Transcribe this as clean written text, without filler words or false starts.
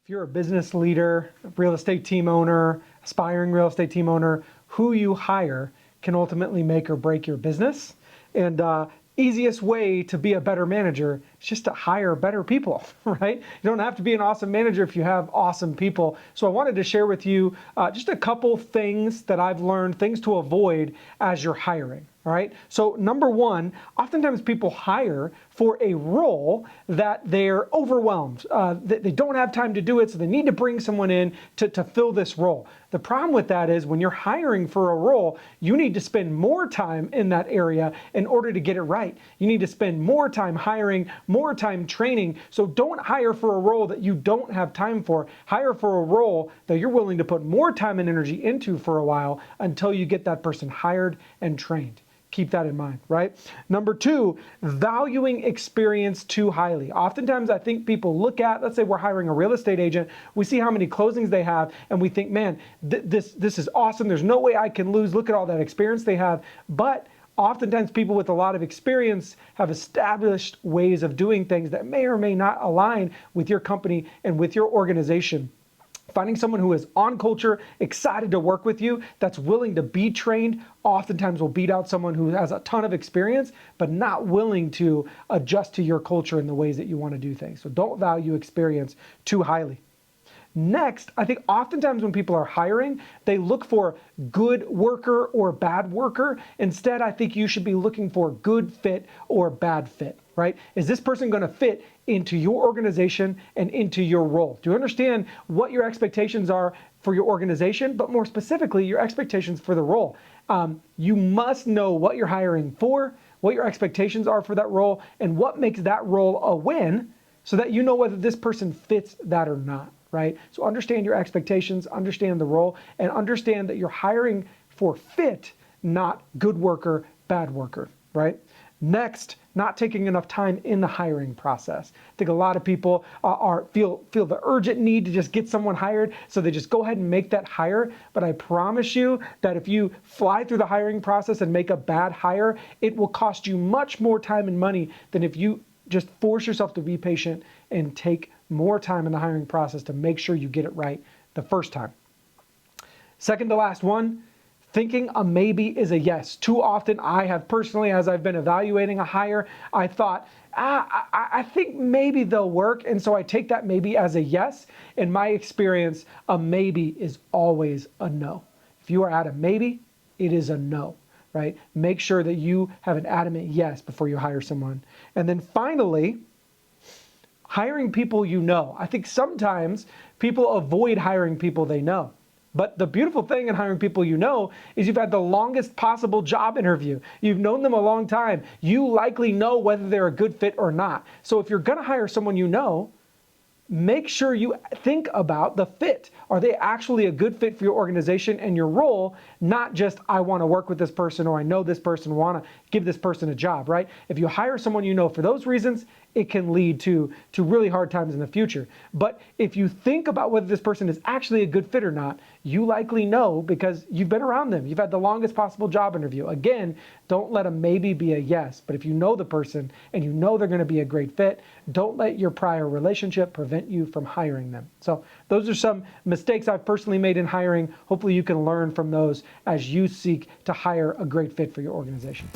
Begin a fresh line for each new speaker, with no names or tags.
If you're a business leader, a real estate team owner, aspiring real estate team owner, who you hire can ultimately make or break your business. And easiest way to be a better manager is just to hire better people, right? You don't have to be an awesome manager if you have awesome people. So I wanted to share with you just a couple things that I've learned, things to avoid as you're hiring. All right. So number one, oftentimes people hire for a role that they're overwhelmed. They don't have time to do it, so they need to bring someone in to fill this role. The problem with that is when you're hiring for a role, you need to spend more time in that area in order to get it right. You need to spend more time hiring, more time training. So don't hire for a role that you don't have time for. Hire for a role that you're willing to put more time and energy into for a while until you get that person hired and trained. Keep that in mind, right? Number two, valuing experience too highly. Oftentimes I think people look at, let's say we're hiring a real estate agent, we see how many closings they have, and we think, man, this is awesome. There's no way I can lose. Look at all that experience they have. But oftentimes people with a lot of experience have established ways of doing things that may or may not align with your company and with your organization. Finding someone who is on culture, excited to work with you, that's willing to be trained, oftentimes will beat out someone who has a ton of experience, but not willing to adjust to your culture and the ways that you want to do things. So don't value experience too highly. Next, I think oftentimes when people are hiring, they look for good worker or bad worker. Instead, I think you should be looking for good fit or bad fit, right? Is this person going to fit into your organization and into your role? Do you understand what your expectations are for your organization, but more specifically, your expectations for the role? You must know what you're hiring for, what your expectations are for that role, and what makes that role a win so that you know whether this person fits that or not. Right? So understand your expectations, understand the role, and understand that you're hiring for fit, not good worker, bad worker, right? Next, not taking enough time in the hiring process. I think a lot of people feel the urgent need to just get someone hired, so they just go ahead and make that hire. But I promise you that if you fly through the hiring process and make a bad hire, it will cost you much more time and money than if you just force yourself to be patient and take more time in the hiring process to make sure you get it right the first time. Second to last one, thinking a maybe is a yes. Too often I have personally, as I've been evaluating a hire, I thought, I think maybe they'll work. And so I take that maybe as a yes. In my experience, a maybe is always a no. If you are at a maybe, it is a no. Right? Make sure that you have an adamant yes before you hire someone. And then finally, hiring people you know. I think sometimes people avoid hiring people they know. But the beautiful thing in hiring people you know is you've had the longest possible job interview. You've known them a long time. You likely know whether they're a good fit or not. So if you're going to hire someone you know, make sure you think about the fit. Are they actually a good fit for your organization and your role? Not just, I want to work with this person or I know this person, want to give this person a job, right? If you hire someone you know for those reasons, it can lead to really hard times in the future. But if you think about whether this person is actually a good fit or not, you likely know because you've been around them. You've had the longest possible job interview. Again, don't let a maybe be a yes. But if you know the person and you know they're going to be a great fit, don't let your prior relationship prevent you from hiring them. So those are some mistakes I've personally made in hiring. Hopefully you can learn from those as you seek to hire a great fit for your organization.